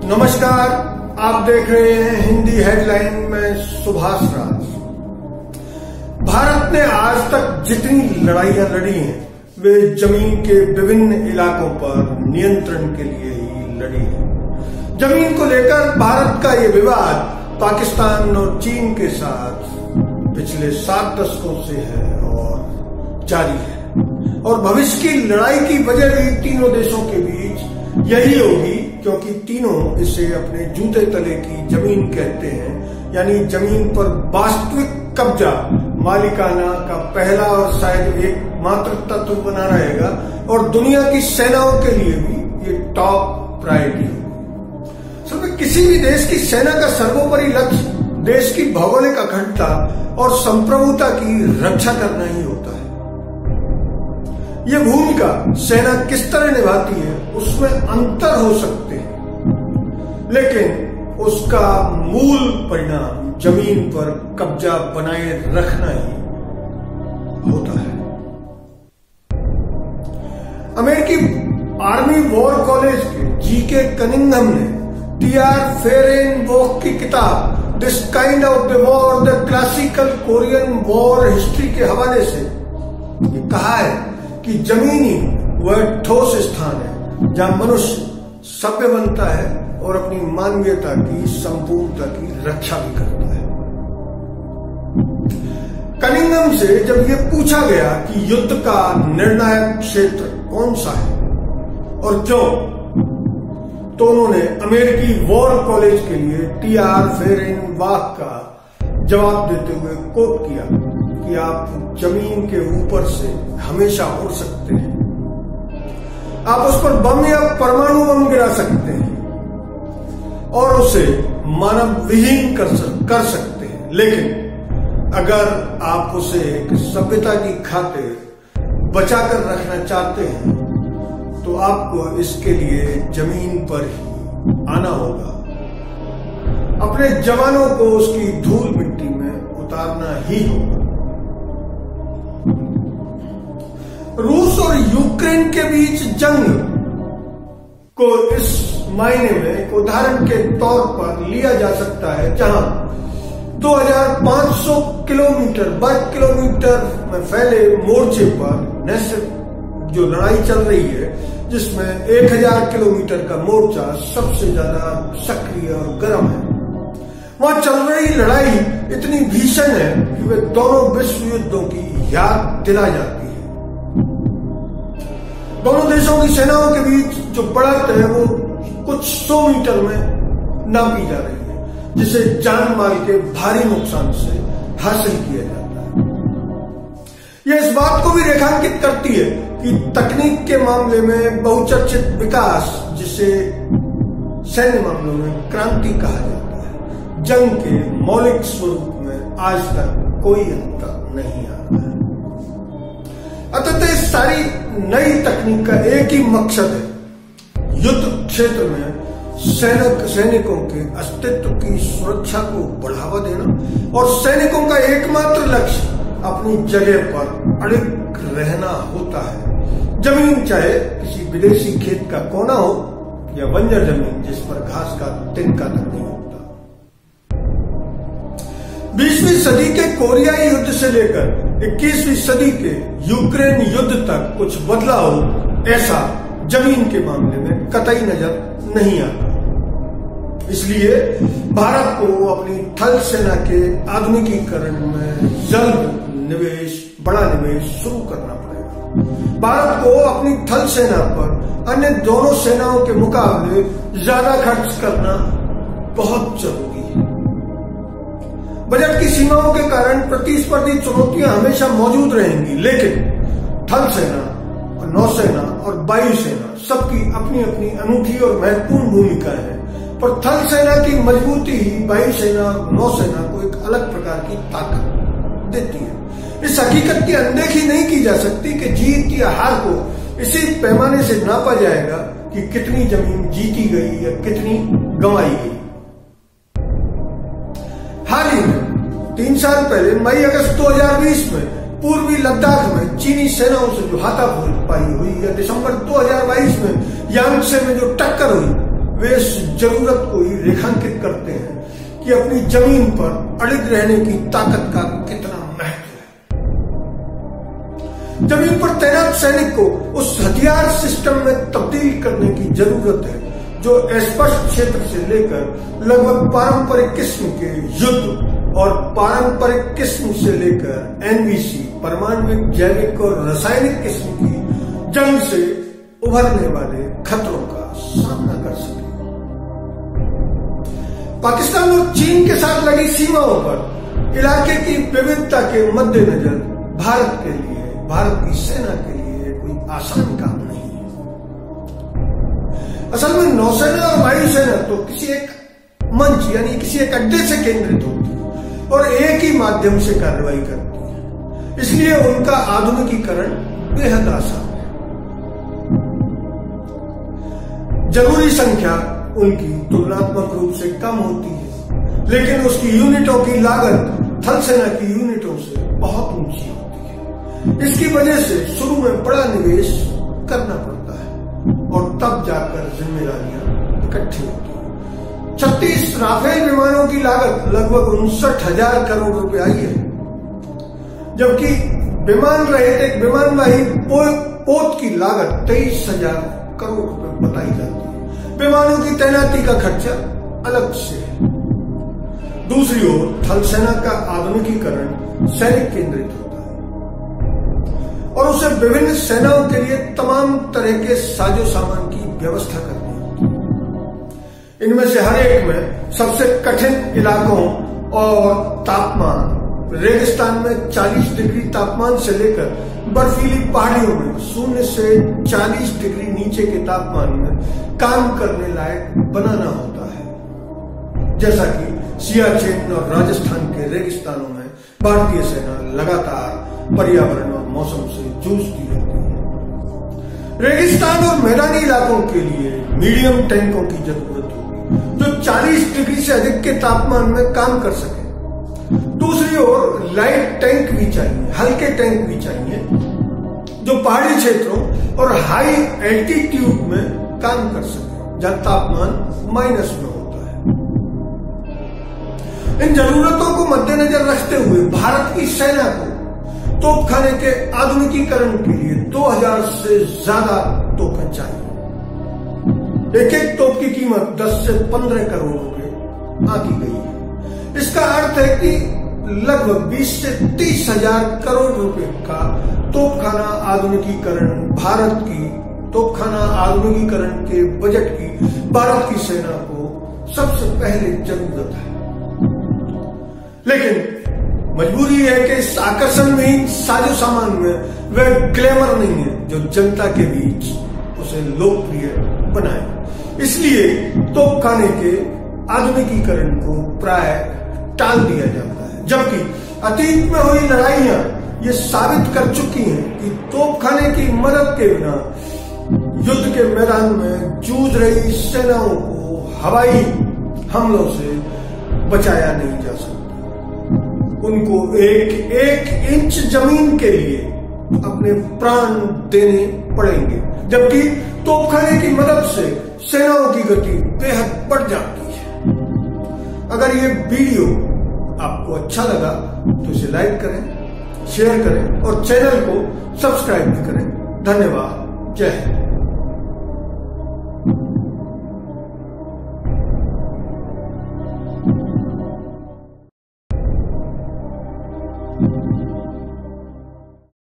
नमस्कार, आप देख रहे हैं हिंदी हेडलाइन में सुभाष राज। भारत ने आज तक जितनी लड़ाइयां लड़ी हैं वे जमीन के विभिन्न इलाकों पर नियंत्रण के लिए ही लड़ी है। जमीन को लेकर भारत का ये विवाद पाकिस्तान और चीन के साथ पिछले 7 दशकों से है और जारी है, और भविष्य की लड़ाई की वजह भी तीनों देशों के बीच यही होगी, क्योंकि तीनों इसे अपने जूते तले की जमीन कहते हैं। यानी जमीन पर वास्तविक कब्जा मालिकाना का पहला और शायद एकमात्र तत्व बना रहेगा, और दुनिया की सेनाओं के लिए भी ये टॉप प्रायोरिटी होगी। किसी भी देश की सेना का सर्वोपरि लक्ष्य देश की भौगोलिक अखंडता और संप्रभुता की रक्षा करना ही होता है। यह भूमिका सेना किस तरह निभाती है उसमें अंतर हो सकते हैं, लेकिन उसका मूल परिणाम जमीन पर कब्जा बनाए रखना ही होता है। अमेरिकी आर्मी वॉर कॉलेज के जीके कनिंघम ने टी.आर. फेरेनबोक की किताब this kind of the war the classical Korean war history के हवाले से ये कहा है कि जमीन ही वह ठोस स्थान है जहां मनुष्य सभ्य बनता है और अपनी मानवीयता की संपूर्णता की रक्षा भी करता है। कनिंघम से जब यह पूछा गया कि युद्ध का निर्णायक क्षेत्र कौन सा है और क्यों, तो उन्होंने अमेरिकी वॉर कॉलेज के लिए टी.आर. फेरेनबोक का जवाब देते हुए कोट किया कि आप जमीन के ऊपर से हमेशा उड़ सकते हैं, आप उस पर बम या परमाणु बम गिरा सकते हैं और उसे मानव विहीन कर सकते हैं, लेकिन अगर आप उसे एक सभ्यता की खातिर बचाकर रखना चाहते हैं तो आपको इसके लिए जमीन पर ही आना होगा, अपने जवानों को उसकी धूल मिट्टी में उतारना ही होगा। रूस और यूक्रेन के बीच जंग को इस मायने में एक उदाहरण के तौर पर लिया जा सकता है, जहां 2500 किलोमीटर वर्ग किलोमीटर में फैले मोर्चे पर न सिर्फ जो लड़ाई चल रही है, जिसमें 1000 किलोमीटर का मोर्चा सबसे ज्यादा सक्रिय और गर्म है, वहां चल रही लड़ाई इतनी भीषण है कि वे दोनों विश्व युद्धों की याद दिला जाती है। दोनों देशों की सेनाओं के बीच जो बढ़त है वो कुछ 100 मीटर में नापी जा रही है, जिसे जान माल के भारी नुकसान से हासिल किया जाता है। यह इस बात को भी रेखांकित करती है कि तकनीक के मामले में बहुचर्चित विकास, जिसे सैन्य मामलों में क्रांति कहा जाता है, जंग के मौलिक स्वरूप में आज तक कोई अंतर नहीं आ रहा है। अतः इस सारी नई तकनीक का एक ही मकसद है, युद्ध क्षेत्र में सैनिकों के अस्तित्व की सुरक्षा को बढ़ावा देना, और सैनिकों का एकमात्र लक्ष्य अपनी जगह पर अड़िग रहना होता है। जमीन चाहे किसी विदेशी खेत का कोना हो या बंजर जमीन जिस पर घास का तिनका तक नहीं होता। 20वीं सदी के कोरियाई युद्ध से लेकर 21वीं सदी के यूक्रेन युद्ध तक कुछ बदला हो, ऐसा जमीन के मामले में कतई नजर नहीं आता। इसलिए भारत को अपनी थल सेना के आधुनिकीकरण में जल्द बड़ा निवेश शुरू करना पड़ेगा। भारत को अपनी थल सेना पर अन्य दोनों सेनाओं के मुकाबले ज्यादा खर्च करना बहुत जरूरी है। बजट की सीमाओं के कारण प्रतिस्पर्धी चुनौतियां हमेशा मौजूद रहेंगी, लेकिन थल सेना और नौसेना और वायुसेना सबकी अपनी अपनी अनूठी और महत्वपूर्ण भूमिका है, पर थल सेना की मजबूती ही वायुसेना और नौसेना को एक अलग प्रकार की ताकत देती है। इस हकीकत की अनदेखी नहीं की जा सकती कि जीत या हार को इसी पैमाने से नापा जाएगा कि कितनी जमीन जीती गई या कितनी गंवाई गई। हाल ही में 3 साल पहले मई अगस्त 2020 में पूर्वी लद्दाख में चीनी सेनाओं से जो हाथापाई हुई, या दिसंबर 2022 में यांगसे में जो टक्कर हुई, वे इस जरूरत को ही रेखांकित करते हैं कि अपनी जमीन पर अड़िग रहने की ताकत का कितना महत्व है। जमीन पर तैनात सैनिक को उस हथियार सिस्टम में तब्दील करने की जरूरत है जो अस्पष्ट क्षेत्र से लेकर लगभग पारंपरिक किस्म के युद्ध और पारंपरिक किस्म से लेकर एनवीसी परमाणविक, जैविक और रासायनिक किस्म की जंग से उभरने वाले खतरों का सामना कर सके। पाकिस्तान और चीन के साथ लगी सीमाओं पर इलाके की विविधता के मद्देनजर भारत के लिए, भारत की सेना के लिए कोई आसान काम नहीं है। असल में नौसेना और वायुसेना तो किसी एक मंच यानी किसी एक अड्डे से केंद्रित होती है और एक ही माध्यम से कार्रवाई करती है, इसलिए उनका आधुनिकीकरण बेहद आसान है। जरूरी संख्या उनकी तुलनात्मक रूप से कम होती है, लेकिन उसकी यूनिटों की लागत थल सेना की यूनिटों से बहुत ऊंची होती है। इसकी वजह से शुरू में बड़ा निवेश करना पड़ता है और तब जाकर जिम्मेदारियां इकट्ठी होती हैं। 36 राफेल विमानों की लागत लगभग 59,000 करोड़ रुपए आई है, जबकि विमान रहित एक विमानवाही पोत की लागत 23,000 करोड़ रुपए बताई जाती है। विमानों की तैनाती का खर्चा अलग से है। दूसरी ओर थल सेना का आधुनिकीकरण सैनिक केंद्रित होता है और उसे विभिन्न सेनाओं के लिए तमाम तरह के साजो सामान की व्यवस्था करनी होती है। इनमें से हर एक में सबसे कठिन इलाकों और तापमान, रेगिस्तान में 40 डिग्री तापमान से लेकर बर्फीली पहाड़ियों में 0 से 40 डिग्री नीचे के तापमान में काम करने लायक बनाना होता है। जैसा कि सियाचिन और राजस्थान के रेगिस्तानों में भारतीय सेना लगातार पर्यावरण और मौसम से जूझती रहती है। रेगिस्तान और मैदानी इलाकों के लिए मीडियम टैंकों की जरूरत होगी जो 40 डिग्री से अधिक के तापमान में काम कर सके। दूसरी ओर लाइट टैंक भी चाहिए, हल्के टैंक भी चाहिए जो पहाड़ी क्षेत्रों और हाई एल्टीट्यूड में काम कर सके जहां तापमान माइनस में होता है। इन जरूरतों को मद्देनजर रखते हुए भारत की सेना को तोपखाने के आधुनिकीकरण के लिए 2000 से ज्यादा तोपें चाहिए। एक एक तोप की कीमत 10 से 15 करोड़ रुपए आंकी गई है। इसका अर्थ है कि लगभग 20 से 30,000 करोड़ रुपए का तोपखाना आधुनिकीकरण भारत की तोपखाना आधुनिकीकरण के बजट की भारत की सेना को सबसे पहले जरूरत है। लेकिन मजबूरी है कि इस आकर्षण में ही साजो सामान में वह ग्लैमर नहीं है जो जनता के बीच उसे लोकप्रिय बनाए। इसलिए तोपखाने के आधुनिकीकरण को प्राय टाल दिया जाता है, जबकि अतीत में हुई लड़ाइयां ये साबित कर चुकी हैं कि तोपखाने की मदद के बिना युद्ध के मैदान में जूझ रही सेनाओं को हवाई हमलों से बचाया नहीं जा सकता। उनको एक एक इंच जमीन के लिए अपने प्राण देने पड़ेंगे, जबकि तोपखाने की मदद से सेनाओं की गति बेहद बढ़ जाती है। अगर ये वीडियो आपको अच्छा लगा तो इसे लाइक करें, शेयर करें और चैनल को सब्सक्राइब भी करें। धन्यवाद। जय हिंद।